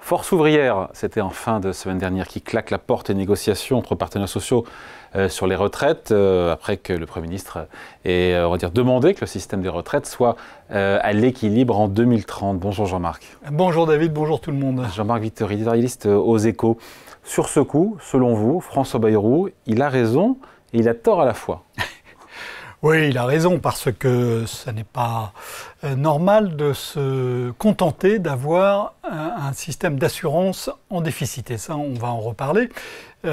Force ouvrière, c'était en fin de semaine dernière, qui claque la porte des négociations entre partenaires sociaux sur les retraites, après que le Premier ministre ait demandé que le système des retraites soit à l'équilibre en 2030. Bonjour Jean-Marc. Bonjour David, bonjour tout le monde. Jean-Marc Victor, éditorialiste aux Échos. Sur ce coup, selon vous, François Bayrou, il a raison et il a tort à la fois. Oui, il a raison, parce que ce n'est pas normal de se contenter d'avoir un système d'assurance en déficit. Et ça, on va en reparler. Et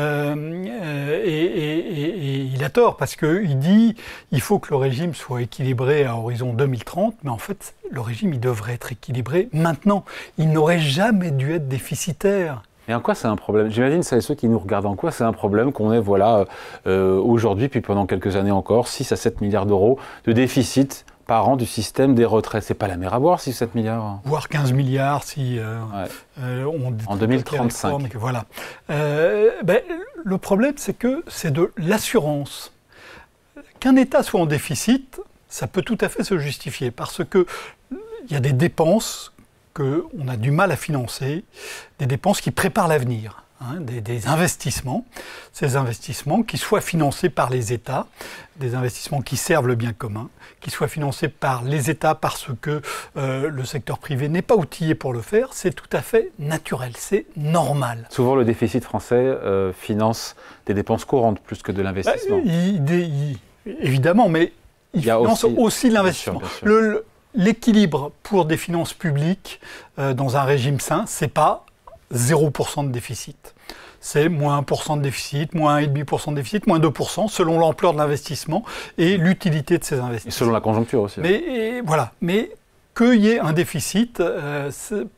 il a tort, parce qu'il dit il faut que le régime soit équilibré à horizon 2030, mais en fait, le régime, il devrait être équilibré maintenant. Il n'aurait jamais dû être déficitaire. Et en quoi c'est un problème? J'imagine, c'est ceux qui nous regardent, en quoi c'est un problème qu'on ait aujourd'hui, puis pendant quelques années encore, 6 à 7 milliards d'euros de déficit par an du système des retraites. C'est pas la mer à boire, 6 7 milliards. Voire 15 milliards si on en 2035. Voilà. Le problème, c'est que c'est de l'assurance. Qu'un État soit en déficit, ça peut tout à fait se justifier, parce que il y a des dépenses qu'on a du mal à financer, des dépenses qui préparent l'avenir, des investissements. Ces investissements qui soient financés par les États, des investissements qui servent le bien commun, qui soient financés par les États parce que le secteur privé n'est pas outillé pour le faire, c'est tout à fait naturel, c'est normal. Souvent, le déficit français finance des dépenses courantes plus que de l'investissement. Évidemment, mais il finance aussi l'investissement. L'équilibre pour des finances publiques dans un régime sain, c'est pas 0% de déficit. C'est moins 1% de déficit, moins 1,5% de déficit, moins 2%, selon l'ampleur de l'investissement et l'utilité de ces investissements. Et selon la conjoncture aussi. Mais qu'il y ait un déficit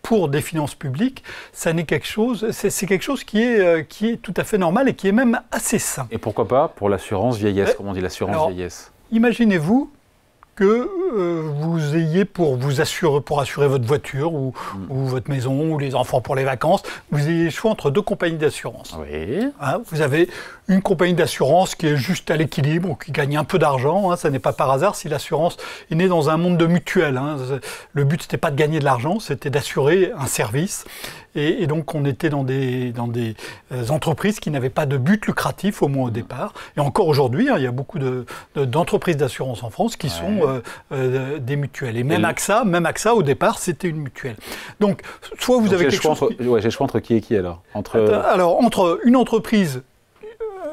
pour des finances publiques, c'est quelque chose qui est tout à fait normal et qui est même assez sain. Et pourquoi pas pour l'assurance vieillesse, comme on dit, l'assurance vieillesse? Imaginez-vous que vous ayez pour assurer votre voiture ou votre maison ou les enfants pour les vacances, vous ayez le choix entre deux compagnies d'assurance. Oui. Vous avez une compagnie d'assurance qui est juste à l'équilibre ou qui gagne un peu d'argent. Ça n'est pas par hasard si l'assurance est née dans un monde de mutuelles. Le but, c'était pas de gagner de l'argent, c'était d'assurer un service. Et donc, on était dans des entreprises qui n'avaient pas de but lucratif, au moins au départ. Et encore aujourd'hui, il y a beaucoup d'entreprises d'assurance en France qui sont des mutuelles. Et même AXA, au départ, c'était une mutuelle. Donc, soit vous avez quelque chose... j'ai le choix entre qui et qui, alors? Alors, entre une entreprise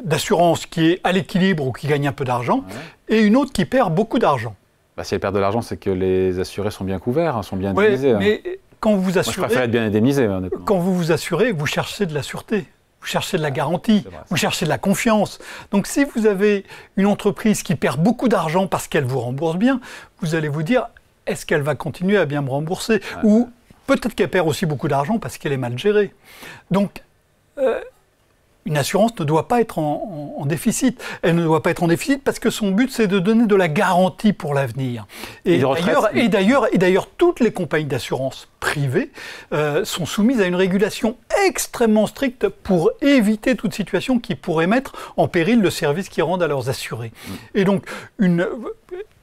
d'assurance qui est à l'équilibre ou qui gagne un peu d'argent, et une autre qui perd beaucoup d'argent. Si elle perd de l'argent, c'est que les assurés sont bien couverts, sont bien indemnisés. Mais quand vous assurez... Moi, je préfère être bien indemnisé. Quand vous vous assurez, vous cherchez de la sûreté. Vous cherchez de la garantie, vous cherchez de la confiance. Donc si vous avez une entreprise qui perd beaucoup d'argent parce qu'elle vous rembourse bien, vous allez vous dire, est-ce qu'elle va continuer à bien me rembourser? Ou peut-être qu'elle perd aussi beaucoup d'argent parce qu'elle est mal gérée. Donc, une assurance ne doit pas être en déficit. Elle ne doit pas être en déficit parce que son but, c'est de donner de la garantie pour l'avenir. Et d'ailleurs, toutes les compagnies d'assurance privées sont soumises à une régulation extrêmement stricte pour éviter toute situation qui pourrait mettre en péril le service qu'ils rendent à leurs assurés. Et donc,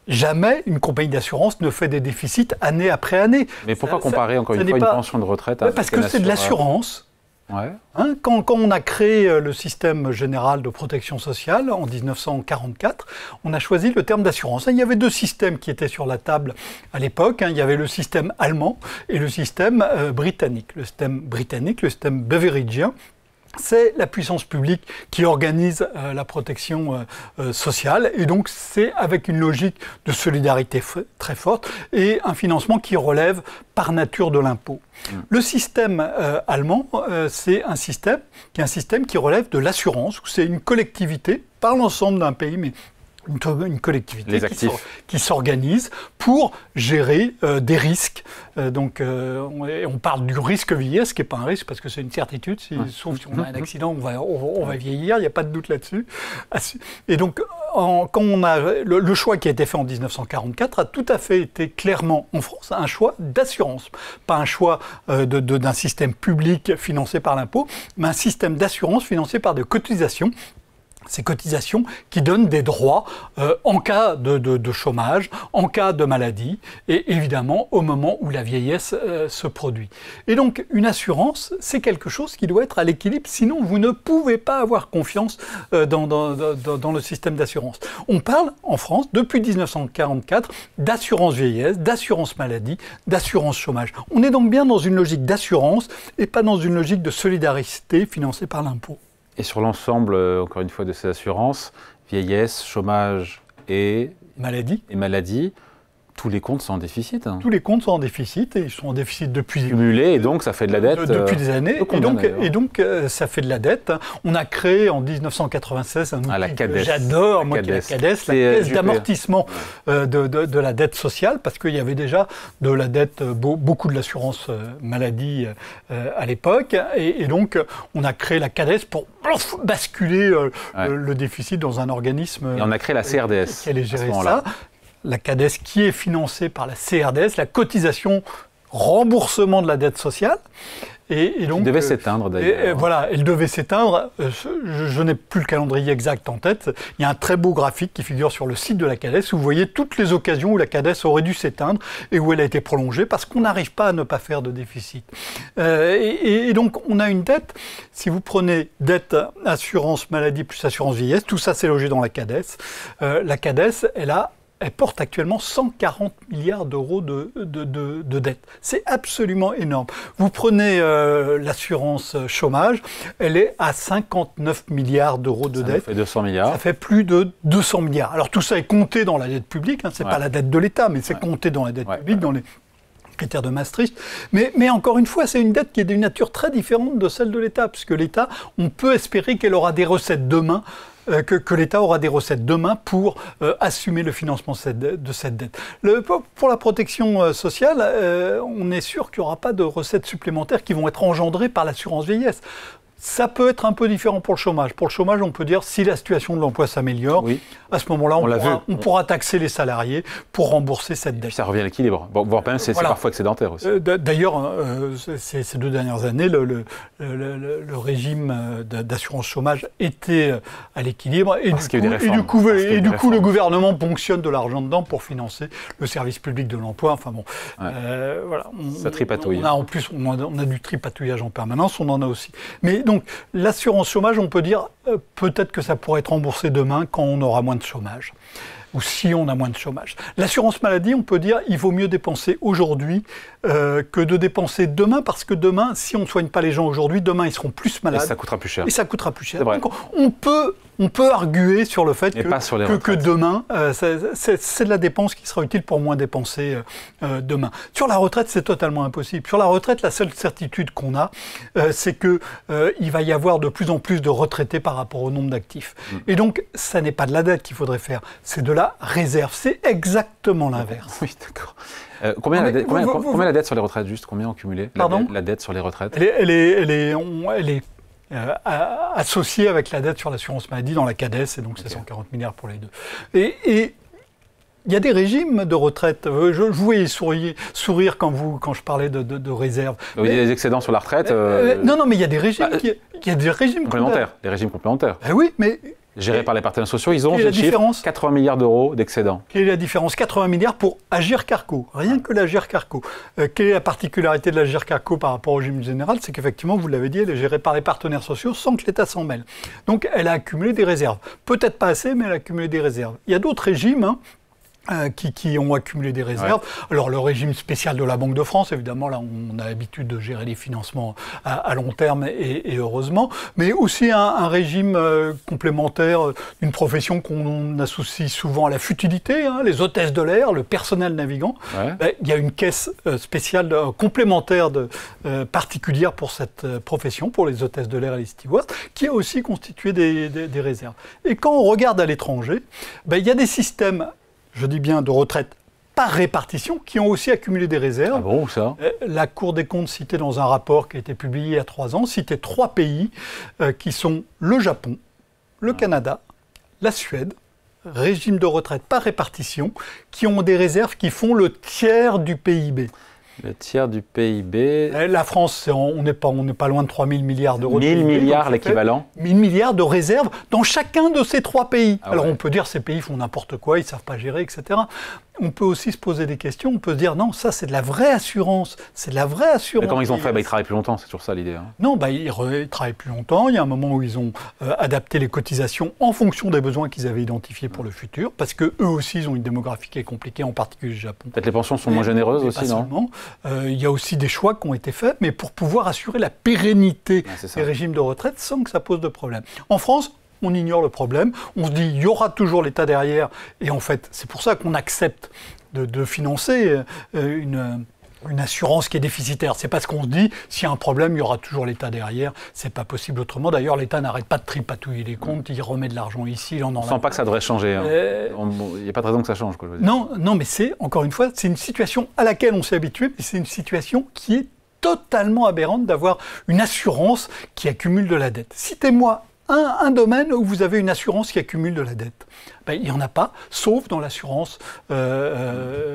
jamais une compagnie d'assurance ne fait des déficits année après année. Mais pourquoi comparer encore une fois une pension de retraite avec parce que c'est de l'assurance. Quand on a créé le système général de protection sociale en 1944, on a choisi le terme d'assurance. Il y avait deux systèmes qui étaient sur la table à l'époque. Il y avait le système allemand et le système britannique. Le système britannique, le système beveridgien, c'est la puissance publique qui organise la protection sociale, et donc c'est avec une logique de solidarité très forte et un financement qui relève par nature de l'impôt. Le système allemand, c'est un système qui relève de l'assurance, où c'est une collectivité, pas l'ensemble d'un pays, mais une collectivité qui s'organise pour gérer des risques. On parle du risque vieillesse, qui n'est pas un risque parce que c'est une certitude, sauf si on a un accident, on va vieillir, il n'y a pas de doute là-dessus. Et donc, quand on a le choix qui a été fait en 1944 a tout à fait été clairement en France un choix d'assurance, pas un choix d'un système public financé par l'impôt, mais un système d'assurance financé par des cotisations. Ces cotisations qui donnent des droits en cas de chômage, en cas de maladie, et évidemment au moment où la vieillesse se produit. Et donc une assurance, c'est quelque chose qui doit être à l'équilibre, sinon vous ne pouvez pas avoir confiance dans le système d'assurance. On parle en France, depuis 1944, d'assurance vieillesse, d'assurance maladie, d'assurance chômage. On est donc bien dans une logique d'assurance et pas dans une logique de solidarité financée par l'impôt. Et sur l'ensemble, encore une fois, de ces assurances, vieillesse, chômage et maladie, tous les comptes sont en déficit. Tous les comptes sont en déficit et ils sont en déficit depuis... Cumulés et donc ça fait de la dette. Depuis des années. Et donc ça fait de la dette. On a créé en 1996 un outil que j'adore, moi qui est la CADES, la caisse d'amortissement de la dette sociale, parce qu'il y avait déjà de la dette, beaucoup de l'assurance maladie à l'époque. Et donc on a créé la CADES pour basculer le déficit dans un organisme... Et on a créé la CRDS. Qui allait gérer ça. La CADES qui est financée par la CRDS, la cotisation remboursement de la dette sociale. Et donc, elle devait s'éteindre d'ailleurs. Voilà, elle devait s'éteindre. Je n'ai plus le calendrier exact en tête. Il y a un très beau graphique qui figure sur le site de la CADES où vous voyez toutes les occasions où la CADES aurait dû s'éteindre et où elle a été prolongée parce qu'on n'arrive pas à ne pas faire de déficit. Et donc on a une dette, si vous prenez dette, assurance maladie plus assurance vieillesse, tout ça c'est logé dans la CADES. La CADES, elle porte actuellement 140 milliards d'euros de dette. C'est absolument énorme. Vous prenez l'assurance chômage, elle est à 59 milliards d'euros de dette. Ça fait 200 milliards. Ça fait plus de 200 milliards. Alors tout ça est compté dans la dette publique, hein, c'est pas la dette de l'État, mais c'est compté dans la dette publique, dans les critères de Maastricht. Mais encore une fois, c'est une dette qui est d'une nature très différente de celle de l'État, puisque l'État, on peut espérer qu'elle aura des recettes demain, que l'État aura des recettes demain pour assumer le financement de cette dette. Pour la protection sociale, on est sûr qu'il n'y aura pas de recettes supplémentaires qui vont être engendrées par l'assurance vieillesse. Ça peut être un peu différent pour le chômage. Pour le chômage, on peut dire si la situation de l'emploi s'améliore, à ce moment-là, on pourra taxer les salariés pour rembourser cette dette. Ça revient à l'équilibre. Bon, voire même, c'est parfois excédentaire aussi. D'ailleurs, ces 2 dernières années, le régime d'assurance chômage était à l'équilibre. Et du coup, le gouvernement ponctionne de l'argent dedans pour financer le service public de l'emploi. Enfin bon, voilà. Ça tripatouille. En plus, on a du tripatouillage en permanence, on en a aussi. Mais donc, l'assurance chômage, on peut dire, peut-être que ça pourrait être remboursé demain quand on aura moins de chômage, ou si on a moins de chômage. L'assurance maladie, on peut dire, il vaut mieux dépenser aujourd'hui que de dépenser demain, parce que demain, si on ne soigne pas les gens aujourd'hui, demain, ils seront plus malades. Et ça coûtera plus cher. Donc, on peut arguer sur le fait que demain, c'est de la dépense qui sera utile pour moins dépenser demain. Sur la retraite, c'est totalement impossible. Sur la retraite, la seule certitude qu'on a, c'est qu'il va y avoir de plus en plus de retraités par rapport au nombre d'actifs. Et donc, ça n'est pas de la dette qu'il faudrait faire, c'est de la réserve. C'est exactement l'inverse. Oui, d'accord. Combien la dette sur les retraites, juste combien en cumulé? La dette sur les retraites. Elle est associée avec la dette sur l'assurance maladie dans la CADES, et donc c'est 140 milliards pour les deux. Et il y a des régimes de retraite. Je vous voyais sourire quand je parlais de réserve. Vous avez des excédents sur la retraite Non, mais il y a des régimes complémentaires. Les régimes complémentaires. Oui, mais... Gérés par les partenaires sociaux, ils ont, je chiffre, 80 milliards d'euros d'excédents. Quelle est la différence? 80 milliards pour Agirc Arrco, rien que l'Agirc Arrco. Quelle est la particularité de l'Agirc Arrco par rapport au régime général? C'est qu'effectivement, vous l'avez dit, elle est gérée par les partenaires sociaux sans que l'État s'en mêle. Donc elle a accumulé des réserves. Peut-être pas assez, mais elle a accumulé des réserves. Il y a d'autres régimes qui ont accumulé des réserves. Alors le régime spécial de la Banque de France, évidemment, là on a l'habitude de gérer les financements à long terme et heureusement, mais aussi un régime complémentaire d'une profession qu'on associe souvent à la futilité, les hôtesses de l'air, le personnel navigant. Il y a une caisse spéciale complémentaire particulière pour cette profession, pour les hôtesses de l'air et les stewards, qui a aussi constitué des réserves. Et quand on regarde à l'étranger, il y a des systèmes, je dis bien de retraite par répartition, qui ont aussi accumulé des réserves. Ah bon, ça? La Cour des comptes citait dans un rapport qui a été publié il y a 3 ans, citait 3 pays qui sont le Japon, le Canada, la Suède, régime de retraite par répartition, qui ont des réserves qui font le tiers du PIB. Le tiers du PIB. La France, on n'est pas loin de 3 000 milliards d'euros. 1 000 milliards l'équivalent. 1 000 milliards de réserves dans chacun de ces 3 pays. Ah Alors ouais. on peut dire ces pays font n'importe quoi, ils ne savent pas gérer, etc. On peut aussi se poser des questions, on peut se dire non, ça c'est de la vraie assurance, c'est de la vraie assurance. Mais comment ils ont fait? Ils travaillent plus longtemps, c'est toujours ça l'idée. Hein. Non, ils travaillent plus longtemps. Il y a un moment où ils ont adapté les cotisations en fonction des besoins qu'ils avaient identifiés pour le futur, parce qu'eux aussi, ils ont une démographie qui est compliquée, en particulier le Japon. Peut-être les pensions sont moins généreuses aussi, non? Seulement. Il y a aussi des choix qui ont été faits, mais pour pouvoir assurer la pérennité des régimes de retraite sans que ça pose de problème. En France, on ignore le problème, on se dit il y aura toujours l'État derrière, et en fait, c'est pour ça qu'on accepte de financer une assurance qui est déficitaire. C'est parce qu'on se dit, s'il y a un problème, il y aura toujours l'État derrière. C'est pas possible autrement. D'ailleurs, l'État n'arrête pas de tripatouiller les comptes. Il remet de l'argent ici, il en On ne sent pas que ça devrait changer. Hein. Il n'y a pas de raison que ça change. Quoi, je veux dire. Non, mais c'est, encore une fois, c'est une situation à laquelle on s'est habitué, mais c'est une situation qui est totalement aberrante d'avoir une assurance qui accumule de la dette. Citez-moi un domaine où vous avez une assurance qui accumule de la dette. Ben, il n'y en a pas, sauf dans l'assurance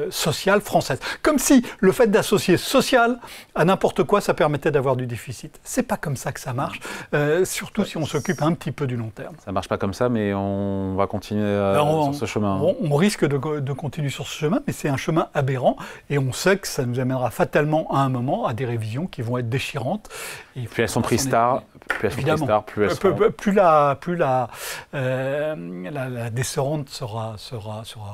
sociale française. Comme si le fait d'associer social à n'importe quoi, ça permettait d'avoir du déficit. C'est pas comme ça que ça marche, surtout si on s'occupe un petit peu du long terme. Ça marche pas comme ça, mais on va continuer sur ce chemin. On risque de continuer sur ce chemin, mais c'est un chemin aberrant, et on sait que ça nous amènera fatalement à un moment à des révisions qui vont être déchirantes. Et puis elles sont prises tard, plus elles plus la descente sera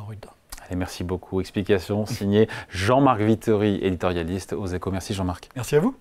rude. Allez, merci beaucoup. Explication signée Jean-Marc Vittori, éditorialiste aux Échos. Merci Jean-Marc. Merci à vous.